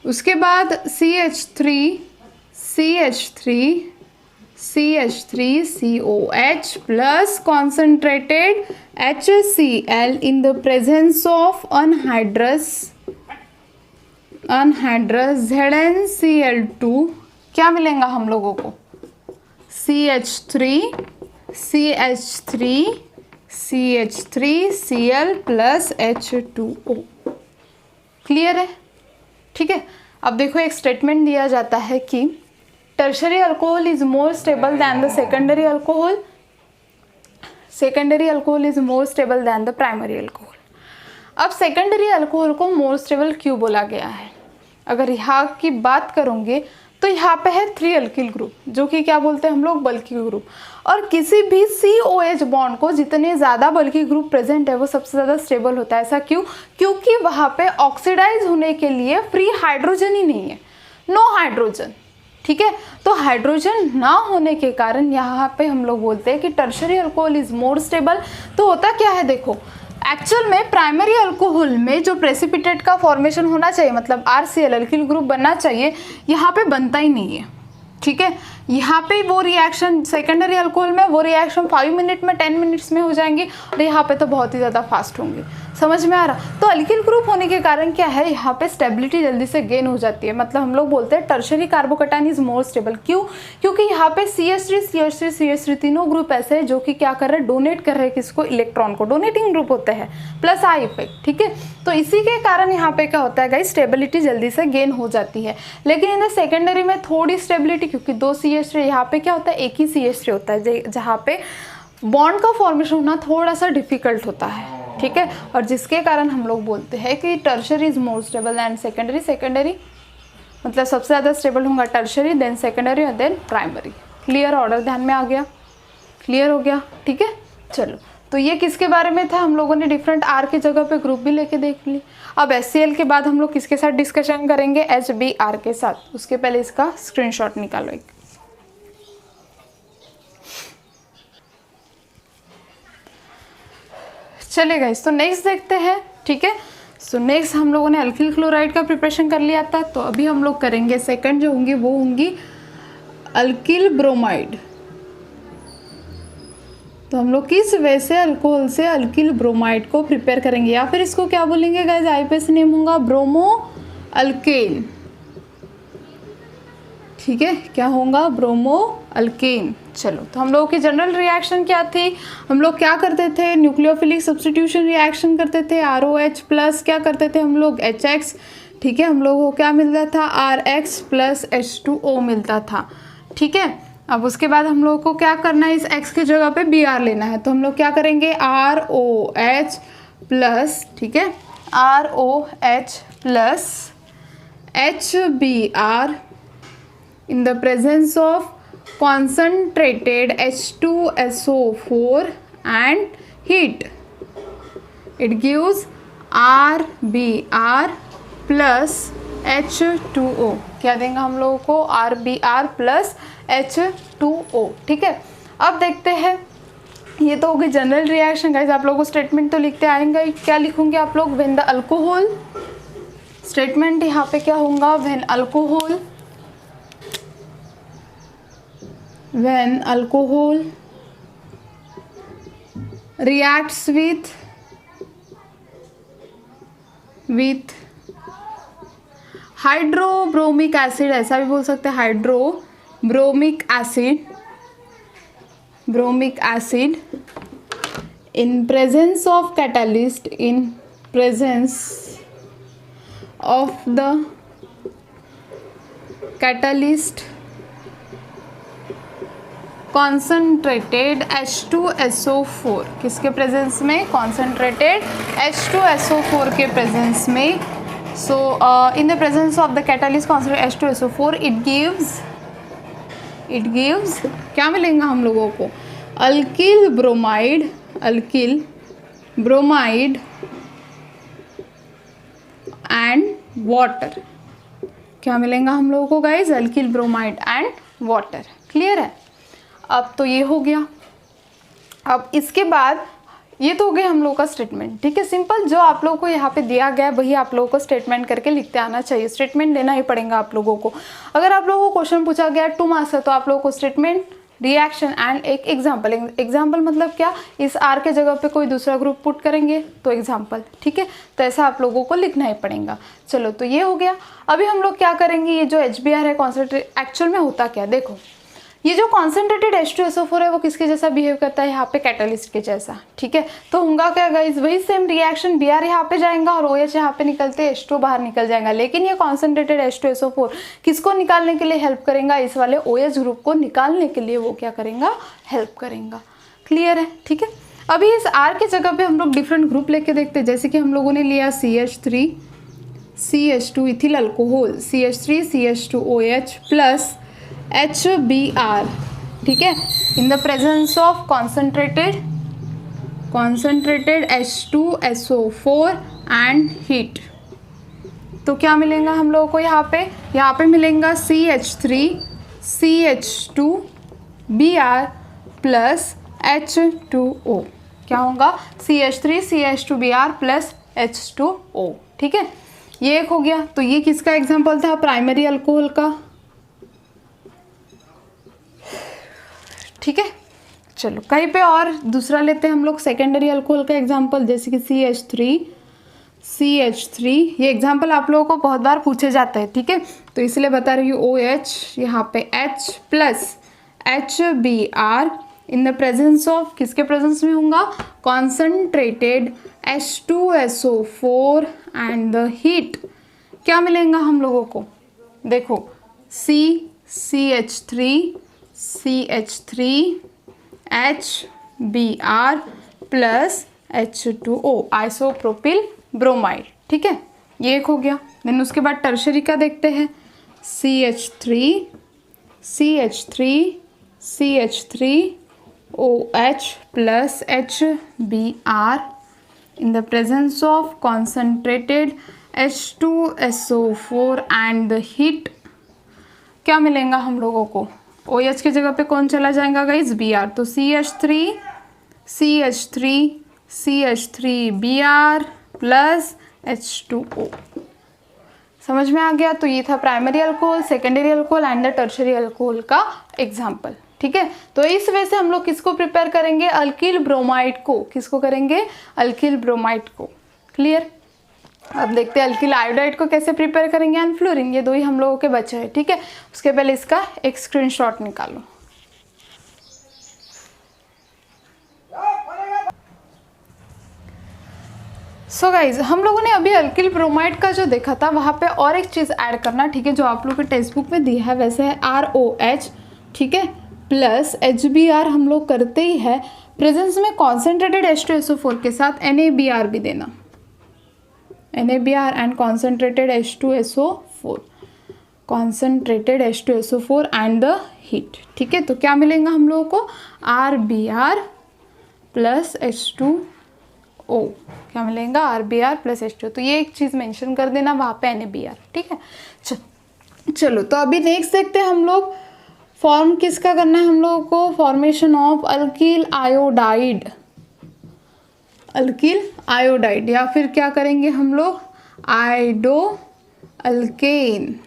उसके बाद CH3COH plus concentrated HCl in the presence of anhydrous ZnCl2, क्या मिलेगा हम लोगों को? CH3Cl plus H2O। क्लियर है? ठीक है। अब देखो एक स्टेटमेंट दिया जाता है कि tertiary alcohol is more stable then the secondary alcohol is more stable then the primary alcohol. अब सेकेंडरी अल्कोहल को मोर स्टेबल क्यों बोला गया है? अगर यहाँ की बात करोगे तो यहाँ पे है 3 अल्किल ग्रुप, जो कि क्या बोलते हैं हम लोग? बल्की ग्रुप। और किसी भी COH बॉन्ड को जितने ज़्यादा बल्की ग्रुप प्रेजेंट है वो सबसे ज़्यादा स्टेबल होता है। ऐसा क्यों? क्योंकि वहाँ पे ऑक्सीडाइज होने के लिए फ्री हाइड्रोजन ही नहीं है, नो हाइड्रोजन। ठीक है, तो हाइड्रोजन ना होने के कारण यहाँ पे हम लोग बोलते हैं कि tertiary alcohol is more stable. तो होता क्या है देखो, एक्चुअल में प्राइमरी अल्कोहल में जो प्रेसिपिटेट का फॉर्मेशन होना चाहिए, मतलब RCl अल्किल ग्रुप बनना चाहिए, यहाँ पे बनता ही नहीं है। ठीक है, यहाँ पे वो रिएक्शन सेकेंडरी अल्कोहल में वो रिएक्शन 5 मिनट में 10 मिनट्स में हो जाएंगी, और यहाँ पे तो बहुत ही ज़्यादा फास्ट होंगे। समझ में आ रहा? तो अल्किल ग्रुप होने के कारण क्या है, यहाँ पे स्टेबिलिटी जल्दी से गेन हो जाती है। मतलब हम लोग बोलते हैं tertiary carbocation is more stable. क्यों? क्योंकि यहाँ पे CH3 तीनों ग्रुप ऐसे हैं जो कि क्या कर रहे हैं? डोनेट कर रहे हैं किसको? इलेक्ट्रॉन को। डोनेटिंग ग्रुप होते हैं, प्लस आई इफेक्ट। ठीक है, तो इसी के कारण यहाँ पे क्या होता है गाइस, स्टेबिलिटी जल्दी से गेन हो जाती है। लेकिन इन द सेकेंडरी में थोड़ी स्टेबिलिटी, क्योंकि 2 CH3, यहाँ पे क्या होता है? एक ही CH3 होता है, जहाँ पे बॉन्ड का फॉर्मेशन होना थोड़ा सा डिफिकल्ट होता है। ठीक है, और जिसके कारण हम लोग बोलते हैं कि tertiary is more stable and secondary. Secondary मतलब सबसे ज़्यादा स्टेबल होगा टर्शरी, देन सेकेंडरी और देन प्राइमरी। क्लियर? ऑर्डर ध्यान में आ गया? क्लियर हो गया? ठीक है, चलो। तो ये किसके बारे में था? हम लोगों ने डिफरेंट R की जगह पे ग्रुप भी लेके देख ली। अब HCl के बाद हम लोग किसके साथ डिस्कशन करेंगे? HBr के साथ। उसके पहले इसका स्क्रीनशॉट निकालो एक। चलेगा इस, तो नेक्स्ट देखते हैं। ठीक है, सो नेक्स्ट हम लोगों ने अल्किल क्लोराइड का प्रिपरेशन कर लिया था, तो अभी हम लोग करेंगे सेकंड जो होंगी वो होंगी अल्किल ब्रोमाइड। तो हम लोग किस वे से अल्कोहल से अल्किल ब्रोमाइड को प्रिपेयर करेंगे, या फिर इसको क्या बोलेंगे गाइस? IPAC नेम होगा ब्रोमो अल्केन। ठीक है, क्या होगा? Bromo alkane. चलो, तो हम लोगों की जनरल रिएक्शन क्या थी? हम लोग क्या करते थे? न्यूक्लियोफिलिक सब्स्टिट्यूशन रिएक्शन करते थे। ROH प्लस क्या करते थे हम लोग? HX। ठीक है, हम लोगों को क्या मिलता था? RX प्लस H2O मिलता था। ठीक है, अब उसके बाद हम लोगों को क्या करना है? इस X की जगह पे Br लेना है, तो हम लोग क्या करेंगे? ROH प्लस, ठीक है, ROH plus HBr in the presence of concentrated H2SO4 and heat. It gives RBr plus H2O। क्या देंगे हम लोगों को? RBr plus H2O। ठीक है, अब देखते हैं। ये तो होगी जनरल रिएक्शन गाइस। आप लोगों को स्टेटमेंट तो लिखते आएंगे, क्या लिखोगे आप लोग? व्हेन द अल्कोहल, स्टेटमेंट यहाँ पे क्या होगा? When alcohol, when alcohol reacts with hydrobromic acid, ऐसा भी बोल सकते हैं hydrobromic acid in presence of catalyst, in presence of the catalyst concentrated H2SO4, किसके प्रेजेंस में? कॉन्सेंट्रेटेड H2SO4 के प्रेजेंस में। So in the presence of the catalyst concentrated H2SO4 it gives क्या मिलेगा हम लोगों को? Alkyl bromide and water. क्या मिलेगा हम लोगों को guys? Alkyl bromide and water. Clear है? अब तो ये हो गया। अब इसके बाद ये तो हो गया हम लोगों का स्टेटमेंट, ठीक है। सिंपल जो आप लोगों को यहाँ पे दिया गया है वही आप लोगों को स्टेटमेंट करके लिखते आना चाहिए। स्टेटमेंट लेना ही पड़ेगा आप लोगों को। अगर आप लोगों को क्वेश्चन पूछा गया 2 मार्क्स है तो आप लोगों को स्टेटमेंट, रिएक्शन एंड एक एग्जाम्पल। एग्जाम्पल मतलब क्या, इस आर के जगह पे कोई दूसरा ग्रुप पुट करेंगे तो एग्जाम्पल, ठीक है। तो ऐसा आप लोगों को लिखना ही पड़ेगा। चलो तो ये हो गया। अभी हम लोग क्या करेंगे, ये जो HBr है कॉन्सेंट्रेट, एक्चुअल में होता क्या, देखो ये जो कॉन्सेंट्रेटेड H2SO4 है वो किसके जैसा बिहेव करता है, यहाँ पे कैटलिस्ट के जैसा, ठीक है। तो होगा क्या गाइस, वही सेम रिएक्शन, Br यहाँ पे जाएगा और OH यहाँ पे निकलते H2 बाहर निकल जाएगा। लेकिन ये कॉन्सेंट्रेटेड H2SO4 किसको निकालने के लिए हेल्प करेगा, इस वाले OH ग्रुप को निकालने के लिए वो क्या करेगा, हेल्प करेगा। क्लियर है, ठीक है। अभी इस R की जगह पे हम लोग डिफरेंट ग्रुप लेके देखते हैं। जैसे कि हम लोगों ने लिया CH3 CH2 ethyl alcohol, CH3 CH2OH plus HBr, ठीक है, इन the presence of concentrated H2SO4 and heat. तो क्या मिलेगा हम लोगों को यहाँ पे मिलेगा CH3 CH2Br प्लस H2O। क्या होगा, CH3 CH2Br प्लस H2O, ठीक है। ये एक हो गया। तो ये किसका एग्जाम्पल था, प्राइमरी अल्कोहल का, ठीक है। चलो कहीं पे और दूसरा लेते हैं हम लोग सेकेंडरी अल्कोहल का एग्जांपल, जैसे कि CH3 ये एग्जांपल आप लोगों को बहुत बार पूछे जाता है, ठीक है। तो इसलिए बता रही हूँ OH यहाँ पे H plus HBr in the presence of, किसके प्रेजेंस में होगा, concentrated H2SO4 and the heat. क्या मिलेगा हम लोगों को, देखो CH3 HBr plus H2O isopropyl bromide, ठीक है। ये एक हो गया। देन उसके बाद टर्शरी का देखते हैं, CH3OH plus HBr in the presence of concentrated H2SO4 and the heat. क्या मिलेगा हम लोगों को, OH की जगह पे कौन चला जाएगा गाइस, Br। तो CH3Br प्लस H2O। समझ में आ गया। तो ये था primary alcohol, secondary alcohol and the tertiary alcohol का एग्जाम्पल, ठीक है। तो इस वजह से हम लोग किसको प्रिपेयर करेंगे, अल्किल ब्रोमाइड को। किसको करेंगे, अल्किल ब्रोमाइड को। क्लियर। अब देखते हैं अल्किल आयोडाइड को कैसे प्रिपेयर करेंगे एंड फ्लोरीन। ये दो ही हम लोगों के बचे हैं, ठीक है। उसके पहले इसका एक स्क्रीनशॉट निकालो। सो गाइज हम लोगों ने अभी अल्किल ब्रोमाइड का जो देखा था वहाँ पे और एक चीज़ ऐड करना, ठीक है, जो आप लोग के टेक्स्ट बुक में दिया है वैसे है ROH, ठीक है, प्लस HBr हम लोग करते ही है। प्रेजेंस में कॉन्सेंट्रेटेड H2SO4 के साथ NaBr भी देना, NaBr and concentrated H2SO4 and the heat, ठीक है। तो क्या मिलेगा हम लोगों को, RBr प्लस H2O। क्या मिलेगा, RBr प्लस H2O। तो ये एक चीज़ मेंशन कर देना वहाँ पे NaBr, ठीक है। चलो तो अभी नेक्स्ट देखते हैं हम लोग फॉर्म किसका करना है हम लोगों को, फॉर्मेशन ऑफ अल्किल आयोडाइड या फिर क्या करेंगे हम लोग, आयोडो अल्केन।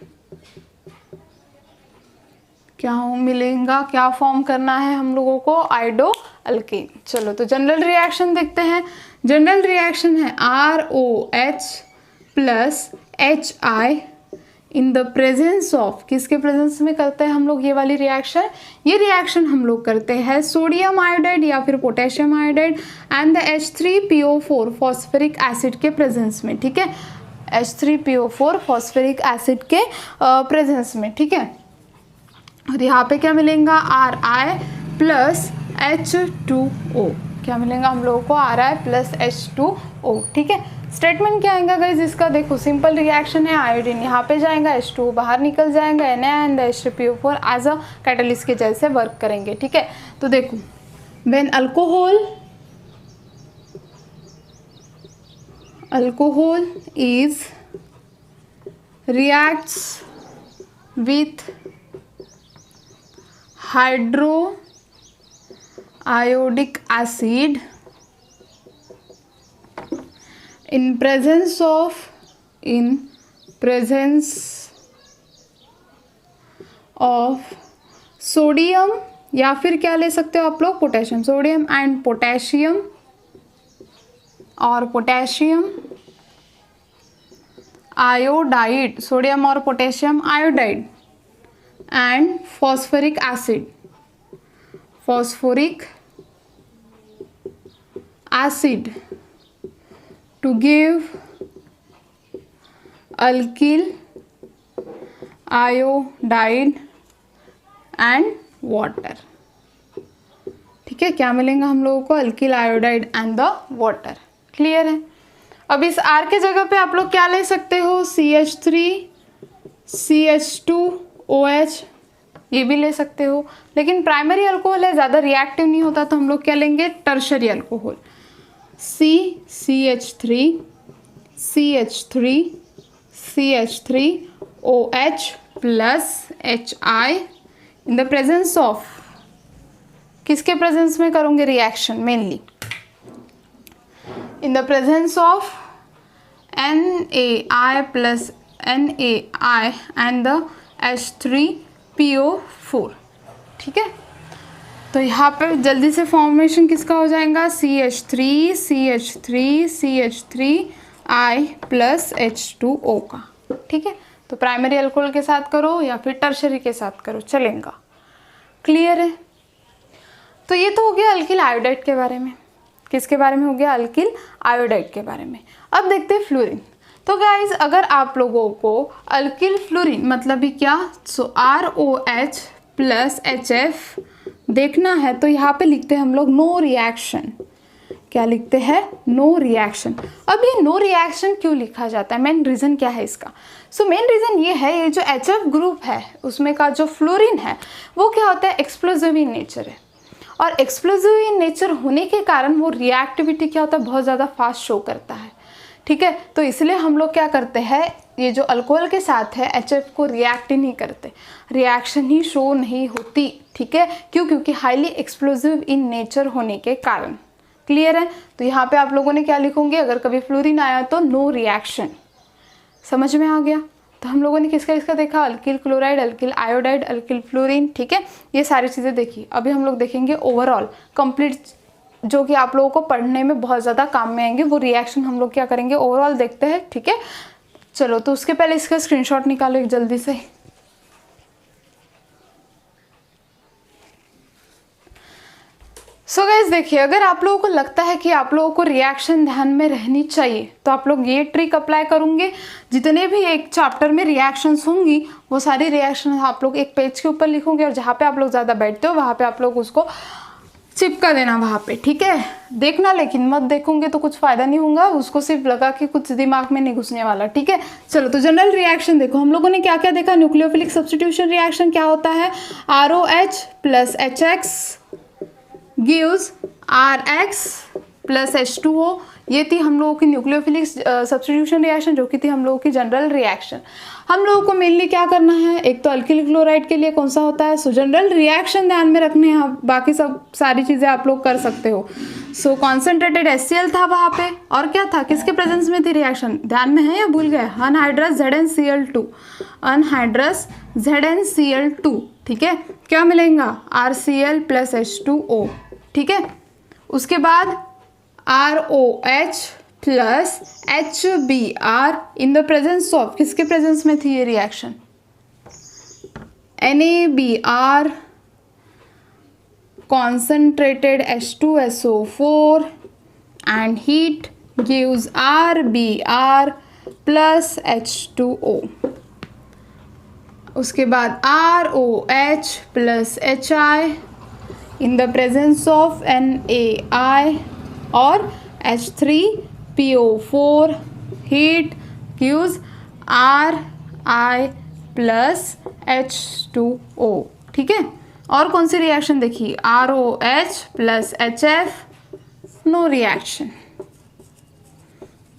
क्या मिलेगा, क्या फॉर्म करना है हम लोगों को, आयोडो अल्केन। चलो तो जनरल रिएक्शन देखते हैं। जनरल रिएक्शन है ROH plus HI in the presence of, किसके प्रेजेंस में करते हैं हम लोग ये वाली रिएक्शन, ये रिएक्शन हम लोग करते हैं सोडियम आयोडाइड या फिर potassium iodide and the H3PO4 phosphoric acid के प्रेजेंस में, ठीक है, H3PO4 फॉस्फेरिक एसिड के प्रेजेंस में, ठीक है। और यहाँ पे क्या मिलेगा, Ri प्लस H2O। क्या मिलेगा हम लोगों को, Ri प्लस H2O, ठीक है। स्टेटमेंट क्या आएगा गाइज इसका, देखो सिंपल रिएक्शन है, आयोडीन यहाँ पे जाएगा, H2O बाहर निकल जाएगा, Na and H3PO4 as a catalyst के जैसे वर्क करेंगे, ठीक है। तो देखो when alcohol is reacts with hydroiodic acid in presence of sodium, या फिर क्या ले सकते हो आप लोग, पोटेशियम, सोडियम एंड पोटेशियम, और पोटेशियम आयोडाइड, सोडियम और potassium iodide, and phosphoric acid, to give alkyl iodide and water। ठीक है, क्या मिलेगा हम लोगों को, alkyl iodide and the water. Clear है। अब इस R के जगह पे आप लोग क्या ले सकते हो, CH3 CH2OH, ये भी ले सकते हो, लेकिन प्राइमरी अल्कोहल है, ज़्यादा रिएक्टिव नहीं होता, तो हम लोग क्या लेंगे, tertiary alcohol, CH3 CH3OH plus HI in the presence of, किसके प्रेजेंस में करोगे reaction, mainly in the presence of NaI plus NaI and the H3PO4। ठीक है, तो यहाँ पे जल्दी से फॉर्मेशन किसका हो जाएगा, CH3I प्लस H2O का। ठीक है, तो प्राइमरी अल्कोहल के साथ करो या फिर टर्शरी के साथ करो, चलेगा। क्लियर है। तो ये तो हो गया अल्किल आयोडाइड के बारे में। किसके बारे में हो गया, अल्किल आयोडाइड के बारे में। अब देखते हैं फ्लोरीन। तो गाइज अगर आप लोगों को अल्किल फ्लोरीन मतलब भी क्या, सो ROH प्लस HF देखना है, तो यहाँ पे लिखते हैं हम लोग नो रिएक्शन। क्या लिखते हैं, नो रिएक्शन। अब ये नो रिएक्शन क्यों लिखा जाता है, मेन रीज़न क्या है इसका। सो मेन रीज़न ये है, ये जो HF ग्रुप है उसमें का जो फ्लोरीन है वो क्या होता है, एक्सप्लोजिव इन नेचर है, और एक्सप्लोजिव इन नेचर होने के कारण वो रिएक्टिविटी क्या होता है, बहुत ज़्यादा फास्ट शो करता है। ठीक है, तो इसलिए हम लोग क्या करते हैं, ये जो अल्कोहल के साथ है HF को रिएक्ट ही नहीं करते, रिएक्शन ही शो नहीं होती। ठीक है, क्यों, क्योंकि हाईली एक्सप्लोजिव इन नेचर होने के कारण। क्लियर है। तो यहाँ पे आप लोगों ने क्या लिखोगे, अगर कभी फ्लोरीन आया तो नो रिएक्शन। समझ में आ गया। तो हम लोगों ने किसका किसका देखा, alkyl chloride, alkyl iodide, alkyl fluorine. ठीक है, ये सारी चीज़ें देखी। अभी हम लोग देखेंगे ओवरऑल कंप्लीट, जो कि आप लोगों को पढ़ने में बहुत ज़्यादा काम में आएंगे, वो रिएक्शन हम लोग क्या करेंगे, ओवरऑल देखते हैं। ठीक है, चलो तो उसके पहले इसका स्क्रीनशॉट निकालो एक जल्दी से। सो गाइस देखिए, अगर आप लोगों को लगता है कि आप लोगों को रिएक्शन ध्यान में रहनी चाहिए, तो आप लोग ये ट्रिक अप्लाई करोगे। जितने भी एक चैप्टर में रिएक्शंस होंगी वो सारी रिएक्शन आप लोग एक पेज के ऊपर लिखोगे, और जहाँ पे आप लोग ज़्यादा बैठते हो वहाँ पे आप लोग उसको चिपका देना वहाँ पे। ठीक है, देखना, लेकिन मत देखोगे तो कुछ फ़ायदा नहीं होगा, उसको सिर्फ लगा के कुछ दिमाग में नहीं घुसने वाला। ठीक है, चलो तो जनरल रिएक्शन देखो, हम लोगों ने क्या क्या देखा। न्यूक्लियोफिलिक सब्स्टिट्यूशन रिएक्शन क्या होता है, ROH plus HX gives RX plus H2O। ये थी हम लोगों की न्यूक्लियोफिलिक सब्स्टिट्यूशन रिएक्शन, जो कि थी हम लोगों की जनरल रिएक्शन। हम लोगों को मेनली क्या करना है, एक तो अल्किल क्लोराइड के लिए कौन सा होता है, सो जनरल रिएक्शन ध्यान में रखने हैं, बाकी सब सारी चीज़ें आप लोग कर सकते हो। सो कॉन्सेंट्रेटेड HCl था वहाँ पे, और क्या था, किसके प्रेजेंस में थी रिएक्शन, ध्यान में है या भूल गए, अनहाइड्रस ZnCl2, अनहाइड्रस ZnCl2। ठीक है, क्या मिलेगा, RCl प्लस H2O। ठीक है, उसके बाद ROH plus HBr in the presence of, किसके प्रेजेंस में थी ये reaction, NaBr concentrated H2SO4 and heat gives RBr plus H2O। उसके बाद ROH plus HI in the presence of NaI और H3PO4 heat gives RI plus H2O। ठीक है, और कौन सी रिएक्शन देखी, ROH plus HF, no reaction.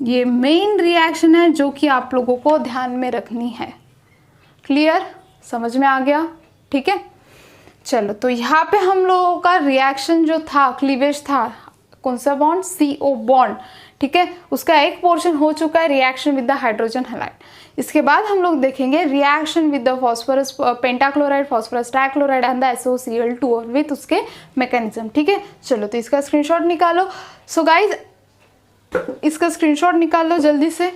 ये मेन रिएक्शन है जो कि आप लोगों को ध्यान में रखनी है। क्लियर, समझ में आ गया। ठीक है, चलो तो यहाँ पे हम लोगों का रिएक्शन जो था, क्लीवेज था, कौन सा बॉन्ड, CO बॉन्ड। ठीक है, उसका एक पोर्शन हो चुका है reaction with the hydrogen halide. इसके बाद हम लोग देखेंगे reaction with the phosphorus pentachloride, phosphorus trichloride and the SOCl2 with उसके मैकेनिज्म। ठीक है, चलो तो इसका स्क्रीनशॉट निकालो। सो गाइज इसका स्क्रीनशॉट निकाल लो जल्दी से।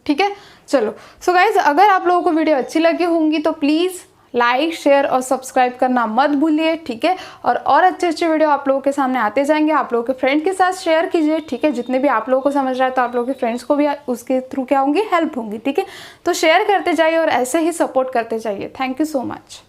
ठीक है, चलो। सो गाइज अगर आप लोगों को वीडियो अच्छी लगी होंगी तो प्लीज़ लाइक, शेयर और सब्सक्राइब करना मत भूलिए। ठीक है, और अच्छे वीडियो आप लोगों के सामने आते जाएंगे। आप लोगों के फ्रेंड के साथ शेयर कीजिए। ठीक है, जितने भी आप लोगों को समझ रहा है तो आप लोगों के फ्रेंड्स को भी उसके थ्रू क्या होंगी, हेल्प होंगी। ठीक है, तो शेयर करते जाइए और ऐसे ही सपोर्ट करते जाइए। Thank you so much.